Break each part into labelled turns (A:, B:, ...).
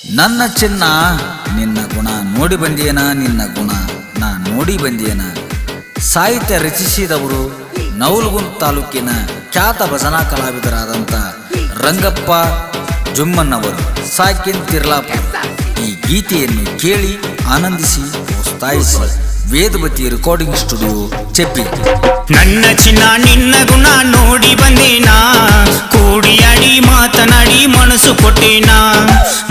A: ನನ್ನ ಚಿನ್ನ ನಿನ್ನ ಗುಣ ನೋಡಿ ಬಂದಿಯೇನ, ನಿನ್ನ ಗುಣ ನಾ ನೋಡಿ ಬಂದಿಯೇನ. ಸಾಹಿತ್ಯ ರಚಿಸಿದವರು ನವಲಗುಂದ ತಾಲೂಕಿನ ಖ್ಯಾತ ಭಜನಾ ಕಲಾವಿದರಾದಂಥ ರಂಗಪ್ಪ ಜುಮ್ಮನ್ನವರು. ಸಾಕಿನ್ ತಿರ್ಲಾಪುರ. ಈ ಗೀತೆಯನ್ನು ಕೇಳಿ ಆನಂದಿಸಿ ಪ್ರೋತ್ಸಾಹಿಸಿ. ವೇದವತಿ ರೆಕಾರ್ಡಿಂಗ್ ಸ್ಟುಡಿಯೋ, ಚೆಪ್ಪಿ.
B: ನನ್ನ ಚಿನ್ನ ನಿನ್ನ ಗುಣ ನೋಡಿ ಬಂದೇನಾ, ಕೂಡಿಯಾಡಿ ಮಾತನಾಡಿ ಮನಸ್ಸು ಕೊಟ್ಟೇನಾ.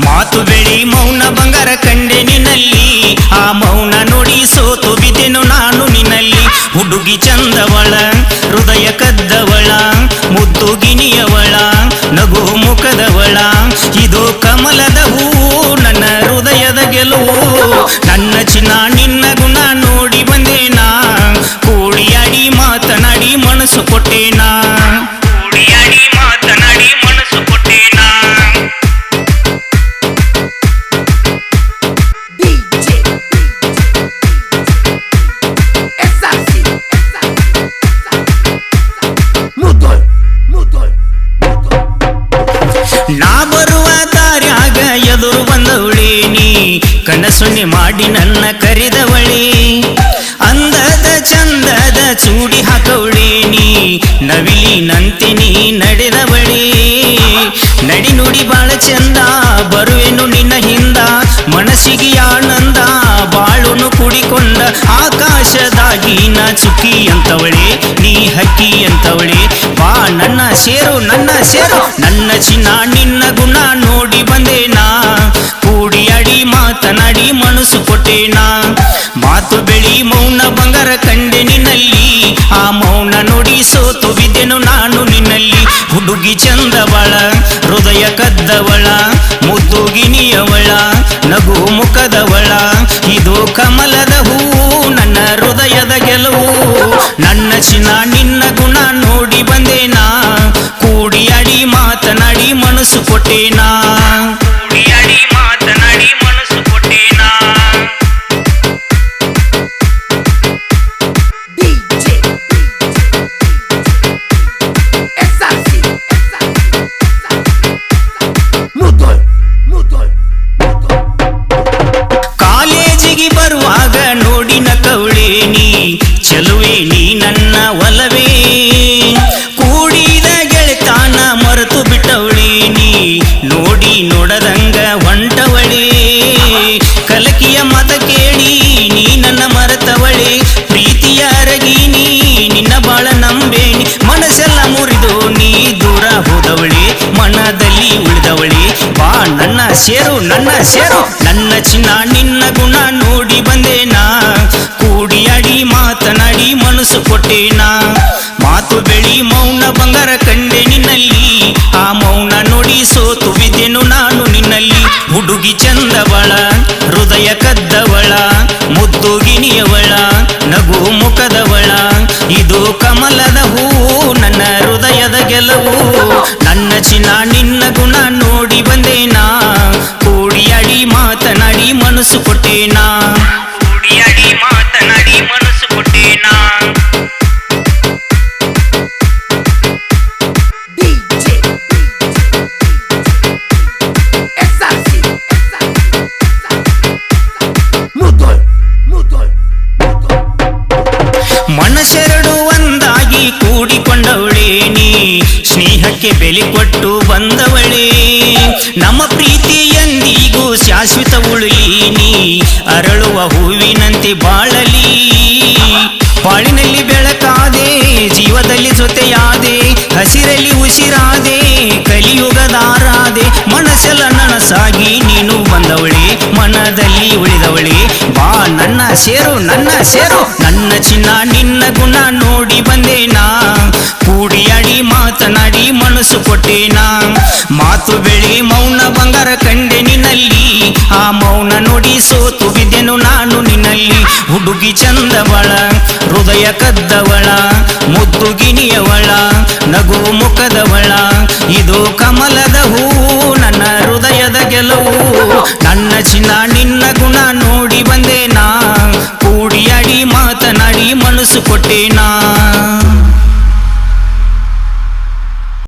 B: ಮಾತು ಬೆಳಿ ಮೌನ ಬಂಗಾರ ಕಂಡೆ ನಿನ್ನಲ್ಲಿ, ಆ ಮೌನ ನೋಡಿ ಸೋತು ಬಿದ್ದೆನು ನಾನು ನಿನ್ನಲ್ಲಿ. ಹುಡುಗಿ ಚಂದವಳ, ಹೃದಯ ಕದ್ದವಳ, ಮುದ್ದು ಗಿನಿಯವಳ, ನಗು ಮುಖದವಳ, ಇದು ಕಮಲದ ಹೂವು, ನನ್ನ ಹೃದಯದ ಗೆಲುವು. ನನ್ನ ಚಿನ್ನ ನಿನ್ನ ಗುಣ ನೋಡಿ ಬಂದೇನಾ, ಕೂಡಿಯಾಡಿ ಮಾತನಾಡಿ ಮನಸ್ಸು ಕೊಟ್ಟೇನಾ, ಕೂಡಿಯಾಡಿ ಮಾತನಾಡಿ ಮನಸ್ಸು ಕೊಟ್ಟೇನಾ. ನಾ ಬರುವ ದಾರ್ಯಾಗ ಎದುರು ಬಂದವಳೇ ನೀ, ಕನಸೊನ್ನೆ ಮಾಡಿ ನನ್ನ ಕರೆದವಳೇ. ಅಂದದ ಚಂದದ ಚೂಡಿ ಹಾಕವಳೇ ನೀ, ನವಿಲಿ ನಂತೆ ನೀ ನಡೆದವಳೇ. ನಡಿ ನುಡಿ ಬಾಳ ಚಂದ, ಬರುವೆನು ನಿನ್ನ ಹಿಂದ, ಮನಸ್ಸಿಗೆ ಆನಂದ, ಬಾಳುನು ಕುಡಿಕೊಂಡ ಆಕಾಶದಾಗಿ ನಾ ಚುಕ್ಕಿ ಅಂತವಳೆ, ನೀ ಹಕ್ಕಿ ಅಂತವಳೆ. ಬಾ ನನ್ನ ಸೇರು, ನನ್ನ ಸೇರು. ನನ್ನ ಚಿನ್ನ ನಿನ್ನ ಗುಣ ನೋಡಿ ಬಂದೇನಾ, ಕೂಡಿಯಾಡಿ ಮಾತನಾಡಿ ಮನಸ್ಸು ಕೊಟ್ಟೇನಾ. ಮಾತು ಬೆಳಿ ಮೌನ ಬಂಗಾರ ಕಂಡೆ ನಿನ್ನಲ್ಲಿ, ಆ ಮೌನ ನೋಡಿ ಸೋತು ಬಿದ್ದೆನು ನಾನು ನಿನ್ನಲ್ಲಿ. ಹುಡುಗಿ ಚಂದವಳ, ಹೃದಯ ಕದ್ದವಳ, ಮುದ್ದು ಗಿನಿಯವಳ, ನಗು ಮುಖದವಳ, ಇದು ಕಮಲದ ಹೂವು, ನನ್ನ ಹೃದಯದ ಗೆಲುವು. ನನ್ನ ಚಿನ್ನ ನಿನ್ನ ಗುಣ ನೋಡಿ ಬಂದೇನಾ, ಕೂಡಿಯಾಡಿ ಮಾತನಾಡಿ ಮನಸ್ಸು ಕೊಟ್ಟೇನಾ, ಕೂಡಿಯಾಡಿ ಮಾತನಾಡಿ ಮನಸ್ಸು ಕೊಟ್ಟೇನಾ. ಕಾಲೇಜಿಗೆ ಬರುವಾಗ ನೋಡಿನ ಕವಳೆ ನೀ, ಚಲುವೆ ನೀ ನನ್ನ ಒಲವೇ. ಕೂಡಿದ ಗೆಳೆತಾನ ಮರೆತು ಬಿಟ್ಟವಳೆ ನೀ, ನೋಡಿ ನೋಡದಂಗ ಹೊಂಟವಳೆ. ಕಲಕಿಯ ಮತ ಕೇಳಿ ನೀ ನನ್ನ ಮರೆತವಳೆ, ಪ್ರೀತಿಯ ಅರಗಿನಿ ನಿನ್ನ ಬಾಳ ನಂಬೇನಿ. ಮನಸ್ಸೆಲ್ಲ ಮುರಿದು ನೀ ದೂರ ಹೋದವಳೆ, ಮನದಲ್ಲಿ ಉಳಿದವಳೆ. ಬಾ ನನ್ನ ಸೇರು, ನನ್ನ ಸೇರು. ನನ್ನ ಚಿನ್ನ ನಿನ್ನ ಗುಣ ನೋಡಿ ಬಂದೇನಾ, ಕೂಡಿಯಾಡಿ ಮಾತನಾಡಿ ಮನಸ್ಸು ಕೊಟ್ಟೇನಾ. ಮಾತು ಬೆಳಿ ಮೌನ ಬಂಗಾರ ಕಂಡೆ ನಿನ್ನಲ್ಲಿ, ಆ ಮೌನ ನೋಡಿ ಸೋತು ಬಿದ್ದೆನು ನಾನು ನಿನ್ನಲ್ಲಿ. ಹುಡುಗಿ ಚಂದವಳ, ಹೃದಯ ಕದ್ದವಳ, ಮುದ್ದು ಗಿನಿಯವಳ, ನಗು ಮುಖದವಳ, ಇದು ಕಮಲದ ಹೂವು, ನನ್ನ ಹೃದಯದ ಗೆಲುವು. ನನ್ನ ಚಿನ್ನ ನಿನ್ನ ಗುಣ ನೋಡಿ ಬಂದೇನಾ, ಕೂಡಿಯಾಡಿ ಮಾತನಾಡಿ ಮನಸ್ಸು ಕೊಟ್ಟೇನಾ, ಕೂಡಿಯಾಡಿ ಮಾತನಾಡಿ ಮನಸ್ಸು ಕೊಟ್ಟೇನಾ. ಮನಸ್ಸೆರಡು ಒಂದಾಗಿ ಕೂಡಿಕೊಂಡವಳೇ ನೀ, ಸ್ನೇಹಕ್ಕೆ ಬೆಲೆ ಕೊಟ್ಟು ಬಂದವಳೇ. ನಮ್ಮ ಪ್ರೀತಿ ಎಂದಿಗೂ ಶಾಶ್ವತ ಉಳಿಲಿ ನೀ, ಅರಳುವ ಹೂವಿನಂತೆ ಬಾಳಲಿ. ಬಾಳಿನಲ್ಲಿ ಬೆಳಕಾದೆ, ಜೀವದಲ್ಲಿ ಜೊತೆಯಾದೆ, ಹಸಿರಲ್ಲಿ ಉಸಿರಾದೆ, ಕಲಿಯುಗದಾರಾದೆ. ಮನಸ್ಸೆಲ್ಲ ನನಸಾಗಿ ನೀನು ಬಂದವಳೆ, ಮನದಲ್ಲಿ ಉಳಿದವಳೆ. ಬಾ ನನ್ನ ಸೇರು, ನನ್ನ ಸೇರು. ನನ್ನ ಚಿನ್ನ ನಿನ್ನ ಗುಣ ನೋಡಿ ಬಂದೇನಾ, ಕೂಡಿಯಾಡಿ ಮಾತನಾಡಿ ಮನಸ್ಸು ಕೊಟ್ಟೇನಾ. ಮಾತು ಬೆಳಿ ಮೌನ ಬಂಗಾರ ಕಂಡೆ ನಿನ್ನಲ್ಲಿ, ಆ ಮೌನ ನೋಡಿ ಸೋತು ಬಿದ್ದೆನು ನಾನು ನಿನ್ನಲ್ಲಿ. ಹುಡುಗಿ ಚಂದವಳ, ಹೃದಯ ಕದ್ದವಳ, ಮುದ್ದು ಗಿನಿಯವಳ, ನಗು ಮುಖದವಳ, ಇದು ಕಮಲದ ಹೂವು, ನನ್ನ ಹೃದಯದ ಗೆಲುವು. ನನ್ನ ಚಿನ್ನ ನಿನ್ನ ಗುಣ ನೋಡಿ ಬಂದೇನಾ, ಕೂಡಿಯಾಡಿ ಮಾತನಾಡಿ ಮನಸ್ಸು ಕೊಟ್ಟೇನಾ.